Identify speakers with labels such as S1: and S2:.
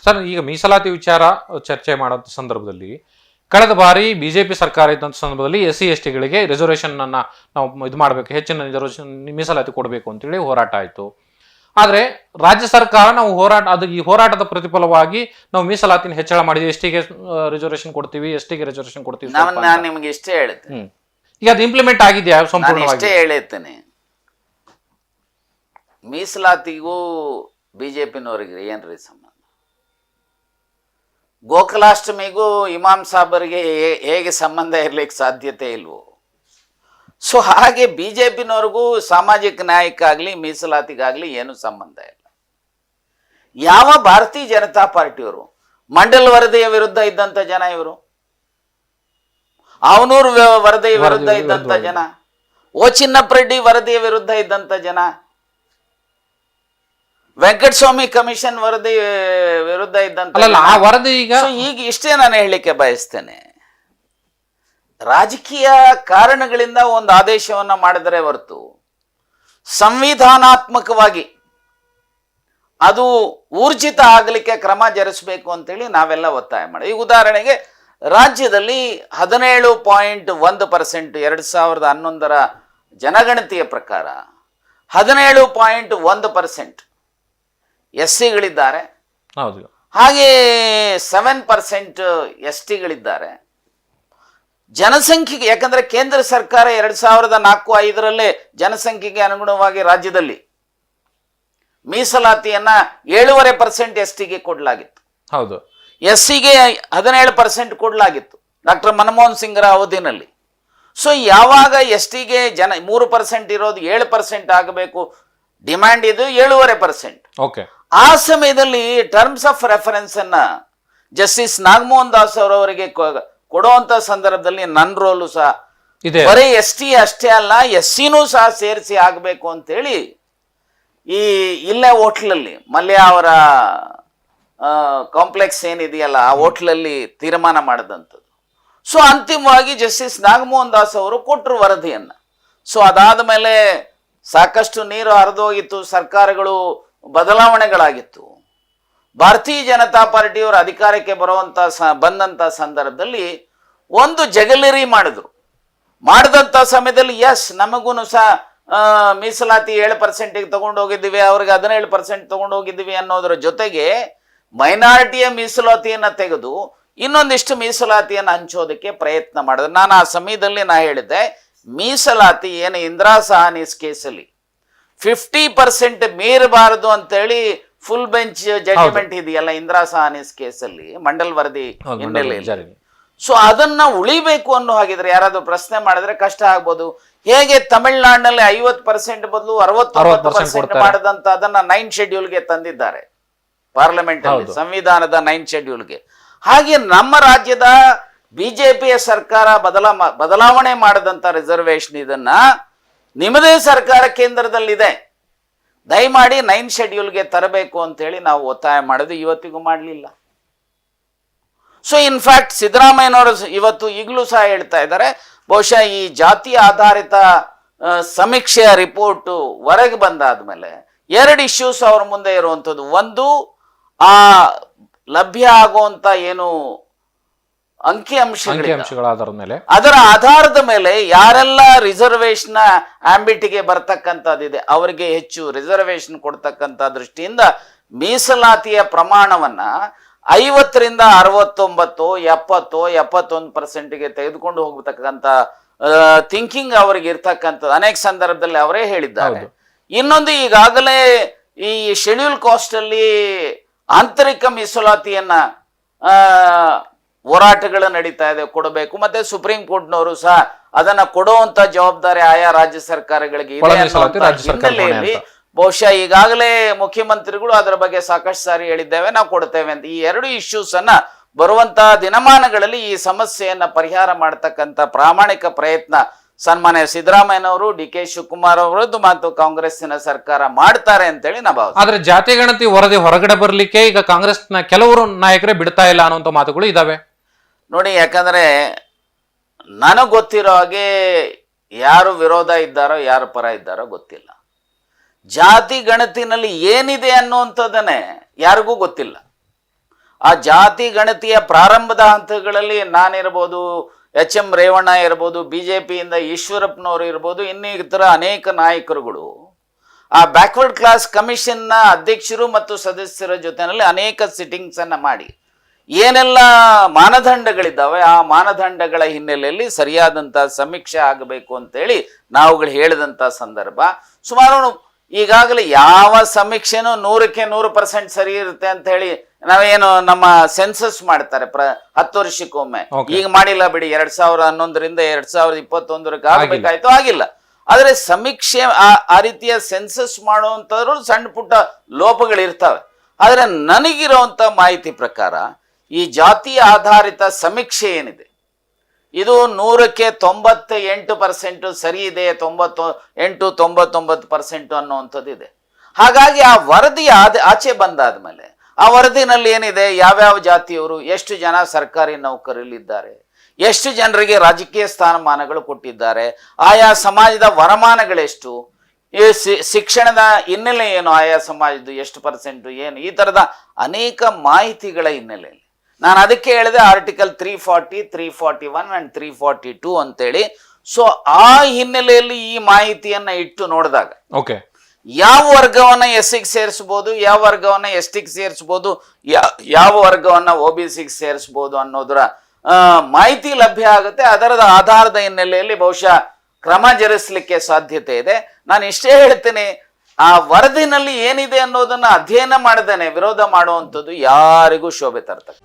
S1: Sir, ಈಗ ಮೀಸಲಾತಿ ವಿಚಾರ ಚರ್ಚೆ ಮಾಡೋ ಸಂದರ್ಭದಲ್ಲಿ ಕಳೆದ ಬಾರಿ ಬಿಜೆಪಿ ಸರ್ಕಾರ ಇದ್ದಂಥ ಸಂದರ್ಭದಲ್ಲಿ SC STಗಳಿಗೆ ರಿಸರ್ವೇಷನ್ ಅನ್ನ ನಾವು ಇದು ಮಾಡಬೇಕು, ಹೆಚ್ಚಿನ ರಿಸರ್ವೇಷನ್ ಮೀಸಲಾತಿ ಕೊಡಬೇಕು ಅಂತೇಳಿ ಹೋರಾಟ ಆಯಿತು. ಆದ್ರೆ ರಾಜ್ಯ ಸರ್ಕಾರ ನಾವು ಈ ಹೋರಾಟದ ಪ್ರತಿಫಲವಾಗಿ ನಾವು ಮೀಸಲಾತಿನ ಹೆಚ್ಚಳ ಮಾಡಿದ್ವಿ, STಗೆ ರಿಸರ್ವೇಷನ್ ಕೊಡ್ತೀವಿ, STಗೆ ರಿಸರ್ವೇಷನ್ ಕೊಡ್ತೀವಿ.
S2: ನಾನು ನಿಮ್ಗೆ ಇಷ್ಟೇ ಹೇಳ್ತೇನೆ,
S1: ಈಗ ಅದು ಇಂಪ್ಲಿಮೆಂಟ್ ಆಗಿದೆಯಾ ಸಂಪೂರ್ಣವಾಗಿ?
S2: ಇಷ್ಟೇ ಹೇಳುತ್ತೇನೆ, ಮೀಸಲಾತಿಗೂ ಬಿಜೆಪಿನವರಿಗೆ ಏನ್ರಿ ಸಂಬಂಧ? ಗೋಕುಲಾಷ್ಟಮಿಗೂ ಇಮಾಮ್ ಸಾಬರಿಗೆ ಹೇಗೆ ಸಂಬಂಧ ಇರ್ಲಿಕ್ಕೆ ಸಾಧ್ಯತೆ ಇಲ್ವೋ, ಸೊ ಹಾಗೆ ಬಿಜೆಪಿನವ್ರಿಗೂ ಸಾಮಾಜಿಕ ನ್ಯಾಯಕ್ಕಾಗ್ಲಿ ಮೀಸಲಾತಿಗಾಗ್ಲಿ ಏನು ಸಂಬಂಧ ಇಲ್ಲ. ಯಾವ ಭಾರತೀಯ ಜನತಾ ಪಾರ್ಟಿಯವರು ಮಂಡಲ್ ವರದಿಯ ವಿರುದ್ಧ ಇದ್ದಂತ ಜನ ಇವರು, ಅವನೂರು ವರದಿಯ ವಿರುದ್ಧ ಇದ್ದಂತ ಜನ, ಓ ಚಿನ್ನಪ್ಪ ವರದಿಯ ವಿರುದ್ಧ ಇದ್ದಂತ ಜನ, ವೆಂಕಟಸ್ವಾಮಿ ಕಮಿಷನ್ ವರದಿ ವಿರುದ್ಧ ಇದ್ದಂತ
S1: ವರದಿ.
S2: ಈಗ ಇಷ್ಟೇ ನಾನು ಹೇಳಲಿಕ್ಕೆ ಬಯಸ್ತೇನೆ, ರಾಜಕೀಯ ಕಾರಣಗಳಿಂದ ಒಂದು ಆದೇಶವನ್ನ ಮಾಡಿದರೆ ಹೊರತು ಸಂವಿಧಾನಾತ್ಮಕವಾಗಿ ಅದು ಊರ್ಜಿತ ಆಗಲಿಕ್ಕೆ ಕ್ರಮ ಜರುಗಿಸಬೇಕು ಅಂತೇಳಿ ನಾವೆಲ್ಲ ಒತ್ತಾಯ ಮಾಡಿ. ಈಗ ಉದಾಹರಣೆಗೆ ರಾಜ್ಯದಲ್ಲಿ 17.1% 2011 ಜನಗಣತಿಯ ಪ್ರಕಾರ 17.1% SCಗಳಿದ್ದಾರೆ, ಹಾಗೆ 7% STಗಳಿದ್ದಾರೆ. ಜನಸಂಖ್ಯೆಗೆ, ಯಾಕಂದ್ರೆ ಕೇಂದ್ರ ಸರ್ಕಾರ 2004-05 ಜನಸಂಖ್ಯೆಗೆ ಅನುಗುಣವಾಗಿ ರಾಜ್ಯದಲ್ಲಿ ಮೀಸಲಾತಿಯನ್ನ 7.5% STಗೆ ಕೊಡಲಾಗಿತ್ತು.
S1: ಹೌದು,
S2: SCಗೆ 17% ಕೊಡಲಾಗಿತ್ತು ಡಾಕ್ಟರ್ ಮನಮೋಹನ್ ಸಿಂಗ್ರ ಅವಧಿನಲ್ಲಿ. ಸೊ ಯಾವಾಗ STಗೆ 3% ಇರೋದು 7% ಆಗಬೇಕು, ಡಿಮ್ಯಾಂಡ್ ಇದು 7.5%.
S1: ಓಕೆ,
S2: ಆ ಸಮಯದಲ್ಲಿ ಟರ್ಮ್ಸ್ ಆಫ್ ರೆಫರೆನ್ಸ್ ಅನ್ನ ಜಸ್ಟಿಸ್ ನಾಗಮೋಹನ್ ದಾಸ್ ಅವರವರಿಗೆ ಕೊಡುವಂತ ಸಂದರ್ಭದಲ್ಲಿ ನನ್ನ ರೋಲು ಸಹ ಬರೀ ST ಅಷ್ಟೇ ಅಲ್ಲ, SCನೂ ಸಹ ಸೇರಿಸಿ ಆಗಬೇಕು ಅಂತೇಳಿ ಇಲ್ಲೇ ಹೋಟ್ಲಲ್ಲಿ ಮಲ್ಯ ಅವರ ಕಾಂಪ್ಲೆಕ್ಸ್ ಏನಿದೆಯಲ್ಲ ಆ ಹೋಟ್ಲಲ್ಲಿ ತೀರ್ಮಾನ ಮಾಡಿದಂಥದ್ದು. ಸೊ ಅಂತಿಮವಾಗಿ ಜಸ್ಟಿಸ್ ನಾಗಮೋಹನ್ ದಾಸ್ ಅವರು ಕೊಟ್ಟರು ವರದಿಯನ್ನ. ಸೊ ಅದಾದ ಮೇಲೆ ಸಾಕಷ್ಟು ನೀರು ಹರಿದೋಗಿತ್ತು, ಸರ್ಕಾರಗಳು ಬದಲಾವಣೆಗಳಾಗಿತ್ತು. ಭಾರತೀಯ ಜನತಾ ಪಾರ್ಟಿಯವರು ಅಧಿಕಾರಕ್ಕೆ ಬಂದಂತ ಸಂದರ್ಭದಲ್ಲಿ ಒಂದು ಜಗಲಿರಿ ಮಾಡಿದಂತ ಸಮಯದಲ್ಲಿ ನಮಗೂ ಸಹ ಮೀಸಲಾತಿ 7%ಗೆ ತಗೊಂಡು ಹೋಗಿದ್ದೀವಿ, ಅವ್ರಿಗೆ 17% ತಗೊಂಡು ಹೋಗಿದ್ದೀವಿ ಅನ್ನೋದ್ರ ಜೊತೆಗೆ ಮೈನಾರಿಟಿಯ ಮೀಸಲಾತಿಯನ್ನ ತೆಗೆದು ಇನ್ನೊಂದಿಷ್ಟು ಮೀಸಲಾತಿಯನ್ನು ಹಂಚೋದಕ್ಕೆ ಪ್ರಯತ್ನ ಮಾಡಿದ್ರು. ನಾನು ಆ ಸಮಯದಲ್ಲಿ ಹೇಳಿದ್ದೆ, ಮೀಸಲಾತಿ ಏನು ಇಂದಿರಾ ಸಹಾನಿಸ್ ಕೇಸಲ್ಲಿ 50% ಮೀರಬಾರದು ಅಂತೇಳಿ ಫುಲ್ ಬೆಂಚ್ ಜಡ್ಜ್ಮೆಂಟ್ ಇದೆಯಲ್ಲ ಇಂದಿರಾ ಸಹಾನಿಸ್ ಕೇಸಲ್ಲಿ ಮಂಡಲ್ ವರದಿ ಹಿನ್ನೆಲೆಯಲ್ಲಿ. ಸೊ ಅದನ್ನ ಉಳಿಬೇಕು ಅನ್ನೋ ಹಾಗಿದ್ರೆ ಯಾರಾದ್ರೂ ಪ್ರಶ್ನೆ ಮಾಡಿದ್ರೆ ಕಷ್ಟ ಆಗ್ಬೋದು. ಹೇಗೆ ತಮಿಳುನಾಡಿನಲ್ಲಿ 50% ಬದಲು 69% ಮಾಡದಂತ ಅದನ್ನ 9 ಶೆಡ್ಯೂಲ್ಗೆ ತಂದಿದ್ದಾರೆ ಪಾರ್ಲಿಮೆಂಟ್ ಅಲ್ಲಿ, ಸಂವಿಧಾನದ 9 ಶೆಡ್ಯೂಲ್ಗೆ. ಹಾಗೆ ನಮ್ಮ ರಾಜ್ಯದ ಬಿಜೆಪಿಯ ಸರ್ಕಾರ ಬದಲಾವಣೆ ಮಾಡದಂತ ರಿಸರ್ವೇಶನ್ ಇದನ್ನ ನಿಮ್ಮದೇ ಸರ್ಕಾರ ಕೇಂದ್ರದಲ್ಲಿದೆ, ದಯಮಾಡಿ 9 ಶೆಡ್ಯೂಲ್ಗೆ ತರಬೇಕು ಅಂತೇಳಿ ನಾವು ಒತ್ತಾಯ ಮಾಡೋದು, ಇವತ್ತಿಗೂ ಮಾಡಲಿಲ್ಲ. ಸೊ ಇನ್ಫ್ಯಾಕ್ಟ್ ಸಿದ್ದರಾಮಯ್ಯನವರು ಈಗಲೂ ಸಹ ಹೇಳ್ತಾ ಇದ್ದಾರೆ, ಬಹುಶಃ ಈ ಜಾತಿ ಆಧಾರಿತ ಸಮೀಕ್ಷೆಯ ರಿಪೋರ್ಟ್ ಹೊರಗೆ ಬಂದಾದ್ಮೇಲೆ 2 ಇಶ್ಯೂಸ್ ಅವ್ರ ಮುಂದೆ ಇರುವಂಥದ್ದು. ಒಂದು, ಆ ಲಭ್ಯ ಆಗುವಂತ ಏನು ಅದರ ಆಧಾರದ ಮೇಲೆ ಯಾರೆಲ್ಲ ರಿಸರ್ವೇಶನ್ ಆಂಬಿಟಿಗೆ ಬರ್ತಕ್ಕಂಥದ್ದಿದೆ ಅವರಿಗೆ ಹೆಚ್ಚು ರಿಸರ್ವೇಶನ್ ಕೊಡ್ತಕ್ಕಂಥ ದೃಷ್ಟಿಯಿಂದ ಮೀಸಲಾತಿಯ ಪ್ರಮಾಣವನ್ನ 50ರಿಂದ 69, 70, 71%ಗೆ ತೆಗೆದುಕೊಂಡು ಹೋಗತಕ್ಕಂಥ ಥಿಂಕಿಂಗ್ ಅವ್ರಿಗೆ ಇರ್ತಕ್ಕಂಥದ್ದು ಅನೇಕ ಸಂದರ್ಭದಲ್ಲಿ ಅವರೇ ಹೇಳಿದ್ದಾರೆ. ಇನ್ನೊಂದು, ಈಗಾಗಲೇ ಈ ಶೆಡ್ಯೂಲ್ ಕಾಸ್ಟ್ ಅಲ್ಲಿ ಆಂತರಿಕ ಮೀಸಲಾತಿಯನ್ನ ಹೋರಾಟಗಳು ನಡೀತಾ ಇದೆ, ಕೊಡಬೇಕು. ಮತ್ತೆ ಸುಪ್ರೀಂ ಕೋರ್ಟ್ನವರು ಸಹ ಅದನ್ನ ಕೊಡುವಂತ ಜವಾಬ್ದಾರಿ ಆಯಾ ರಾಜ್ಯ ಸರ್ಕಾರಗಳಿಗೆ ಇದೆ ಹಿನ್ನೆಲೆಯಲ್ಲಿ ಬಹುಶಃ ಈಗಾಗಲೇ ಮುಖ್ಯಮಂತ್ರಿಗಳು ಅದರ ಬಗ್ಗೆ ಸಾಕಷ್ಟು ಸಾರಿ ಹೇಳಿದ್ದೇವೆ, ನಾವು ಕೊಡ್ತೇವೆ ಅಂತ. ಈ 2 ಇಶ್ಯೂಸ್ ಅನ್ನ ಬರುವಂತಹ ದಿನಮಾನಗಳಲ್ಲಿ ಈ ಸಮಸ್ಯೆಯನ್ನ ಪರಿಹಾರ ಮಾಡತಕ್ಕಂತ ಪ್ರಾಮಾಣಿಕ ಪ್ರಯತ್ನ ಸನ್ಮಾನ್ಯ ಸಿದ್ದರಾಮಯ್ಯನವರು, DK ಶಿವಕುಮಾರ್ ಅವರದ್ದು ಮತ್ತು ಕಾಂಗ್ರೆಸ್ಸಿನ ಸರ್ಕಾರ ಮಾಡ್ತಾರೆ ಅಂತೇಳಿ ನಾವು ಭಾವಿಸ್ತೀವಿ.
S1: ಆದ್ರೆ ಜಾತಿ ಗಣತಿ ವರದಿ ಹೊರಗಡೆ ಬರ್ಲಿಕ್ಕೆ ಈಗ ಕಾಂಗ್ರೆಸ್ನ ಕೆಲವರು ನಾಯಕರೇ ಬಿಡ್ತಾ ಇಲ್ಲ ಅನ್ನುವಂತ ಮಾತುಗಳು ಇದಾವೆ
S2: ನೋಡಿ. ಯಾಕಂದ್ರೆ ನನಗೆ ಗೊತ್ತಿರೋ ಹಾಗೆ ಯಾರು ವಿರೋಧ ಇದ್ದಾರೋ ಯಾರು ಪರ ಇದ್ದಾರೋ ಗೊತ್ತಿಲ್ಲ. ಜಾತಿ ಗಣತಿನಲ್ಲಿ ಏನಿದೆ ಅನ್ನುವಂಥದ್ದನ್ನೇ ಯಾರಿಗೂ ಗೊತ್ತಿಲ್ಲ. ಆ ಜಾತಿ ಗಣತಿಯ ಪ್ರಾರಂಭದ ಹಂತಗಳಲ್ಲಿ ನಾನಿರ್ಬೋದು, ಎಚ್ ಎಂ ರೇವಣ್ಣ ಇರ್ಬೋದು, ಬಿಜೆಪಿಯಿಂದ ಈಶ್ವರಪ್ಪನವರು ಇರ್ಬೋದು, ಇನ್ನಿತರ ಅನೇಕ ನಾಯಕರುಗಳು ಆ ಬ್ಯಾಕ್ವರ್ಡ್ ಕ್ಲಾಸ್ ಕಮಿಷನ್ನ ಅಧ್ಯಕ್ಷರು ಮತ್ತು ಸದಸ್ಯರ ಜೊತೆನಲ್ಲಿ ಅನೇಕ ಸಿಟ್ಟಿಂಗ್ಸ್ ಅನ್ನ ಮಾಡಿ ಏನೆಲ್ಲ ಮಾನದಂಡಗಳಿದ್ದಾವೆ ಆ ಮಾನದಂಡಗಳ ಹಿನ್ನೆಲೆಯಲ್ಲಿ ಸರಿಯಾದಂಥ ಸಮೀಕ್ಷೆ ಆಗಬೇಕು ಅಂತೇಳಿ ನಾವುಗಳು ಹೇಳಿದಂಥ ಸಂದರ್ಭ. ಸುಮಾರು ಈಗಾಗಲೇ ಯಾವ ಸಮೀಕ್ಷೆನೂ 100% ಸರಿ ಇರುತ್ತೆ ಅಂತ ಹೇಳಿ ನಾವೇನು ನಮ್ಮ ಸೆನ್ಸಸ್ ಮಾಡ್ತಾರೆ 10 ವರ್ಷಕ್ಕೊಮ್ಮೆ, ಈಗ ಮಾಡಿಲ್ಲ ಬಿಡಿ, 2011ರಿಂದ 2021 ಆಗಬೇಕಾಯ್ತು, ಆಗಿಲ್ಲ. ಆದ್ರೆ ಸಮೀಕ್ಷೆ ಆ ರೀತಿಯ ಸೆನ್ಸಸ್ ಮಾಡುವಂತವ್ರು ಸಣ್ಣ ಪುಟ್ಟ ಲೋಪಗಳಿರ್ತವೆ. ಆದ್ರೆ ನನಗಿರುವಂತ ಮಾಹಿತಿ ಪ್ರಕಾರ ಈ ಜಾತಿ ಆಧಾರಿತ ಸಮೀಕ್ಷೆ ಏನಿದೆ ಇದು 98% ಸರಿ ಇದೆ, 99% ಅನ್ನುವಂಥದ್ದು ಇದೆ. ಹಾಗಾಗಿ ಆ ವರದಿ ಆಚೆ ಬಂದಾದ್ಮೇಲೆ ಆ ವರದಿನಲ್ಲಿ ಏನಿದೆ, ಯಾವ್ಯಾವ ಜಾತಿಯವರು, ಎಷ್ಟು ಜನ ಸರ್ಕಾರಿ ನೌಕರರಿದ್ದಾರೆ, ಎಷ್ಟು ಜನರಿಗೆ ರಾಜಕೀಯ ಸ್ಥಾನಮಾನಗಳು ಕೊಟ್ಟಿದ್ದಾರೆ, ಆಯಾ ಸಮಾಜದ ವರಮಾನಗಳೆಷ್ಟು, ಈ ಶಿಕ್ಷಣದ ಹಿನ್ನೆಲೆ ಏನು, ಆಯಾ ಸಮಾಜದ್ದು ಎಷ್ಟು % ಏನು, ಈ ತರದ ಅನೇಕ ಮಾಹಿತಿಗಳ ಹಿನ್ನೆಲೆಯಲ್ಲಿ ನಾನು ಅದಕ್ಕೆ ಹೇಳಿದೆ ಆರ್ಟಿಕಲ್ 340, 341 ಅಂಡ್ 342 ಅಂತೇಳಿ. ಸೊ ಆ ಹಿನ್ನೆಲೆಯಲ್ಲಿ ಈ ಮಾಹಿತಿಯನ್ನ ಇಟ್ಟು ನೋಡಿದಾಗ ಯಾವ ವರ್ಗವನ್ನ ಎಸ್ಸಿಗೆ ಸೇರಿಸಬಹುದು, ಯಾವ ವರ್ಗವನ್ನ ಎಸ್ಟಿಗೆ ಸೇರಿಸಬಹುದು, ಯಾವ ವರ್ಗವನ್ನ OBCಗೆ ಸೇರಿಸಬಹುದು ಅನ್ನೋದರ ಮಾಹಿತಿ ಲಭ್ಯ ಆಗುತ್ತೆ. ಅದರದ ಆಧಾರದ ಹಿನ್ನೆಲೆಯಲ್ಲಿ ಬಹುಶಃ ಕ್ರಮ ಜರುಗಿಸಲಿಕ್ಕೆ ಸಾಧ್ಯತೆ ಇದೆ. ನಾನು ಇಷ್ಟೇ ಹೇಳ್ತೇನೆ, ಆ ವರದಿನಲ್ಲಿ ಏನಿದೆ ಅನ್ನೋದನ್ನ ಅಧ್ಯಯನ ಮಾಡದೇನೆ ವಿರೋಧ ಮಾಡುವಂಥದ್ದು ಯಾರಿಗೂ ಶೋಭೆ ತರ್ತದೆ.